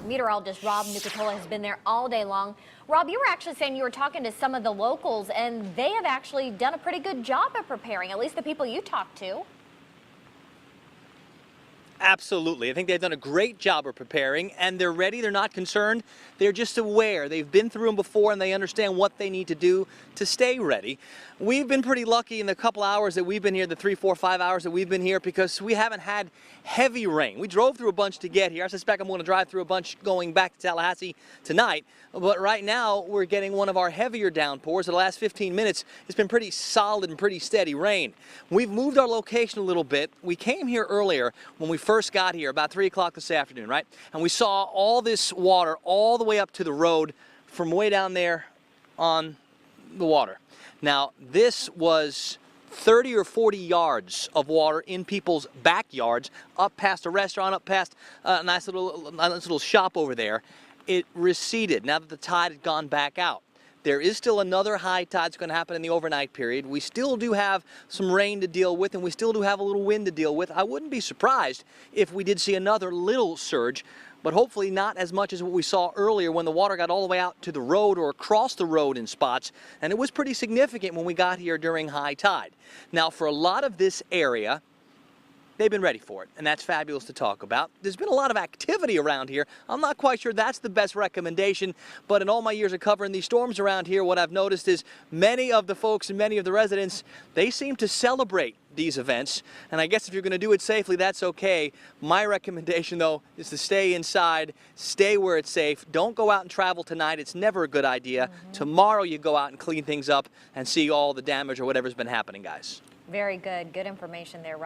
Meteorologist Rob Nucatola has been there all day long. Rob, you were actually saying you were talking to some of the locals, and they have actually done a pretty good job of preparing, at least the people you talked to. Absolutely. I think they've done a great job of preparing, and they're ready. They're not concerned. They're just aware. They've been through them before, and they understand what they need to do to stay ready. We've been pretty lucky in the couple hours that we've been here, the 3, 4, 5 hours that we've been here, because we haven't had heavy rain. We drove through a bunch to get here. I suspect I'm going to drive through a bunch going back to Tallahassee tonight. But right now, we're getting one of our heavier downpours. The last 15 minutes, it's been pretty solid and pretty steady rain. We've moved our location a little bit. We came here earlier when we first got here, about 3 o'clock this afternoon, right? And we saw all this water all the way up to the road from way down there on the water. Now, this was 30 or 40 yards of water in people's backyards, up past a restaurant, up past a nice little shop over there. It receded now that the tide had gone back out. There is still another high tide that's going to happen in the overnight period. We still do have some rain to deal with, and we still do have a little wind to deal with. I wouldn't be surprised if we did see another little surge, but hopefully not as much as what we saw earlier when the water got all the way out to the road or across the road in spots, and it was pretty significant when we got here during high tide. Now, for a lot of this area, they've been ready for it, and that's fabulous to talk about. There's been a lot of activity around here. I'm not quite sure that's the best recommendation, but in all my years of covering these storms around here, what I've noticed is many of the folks and many of the residents, they seem to celebrate these events, and I guess if you're going to do it safely, that's okay. My recommendation, though, is to stay inside, stay where it's safe. Don't go out and travel tonight. It's never a good idea. Tomorrow you go out and clean things up and see all the damage or whatever's been happening, guys. Very good. Good information there, Rob.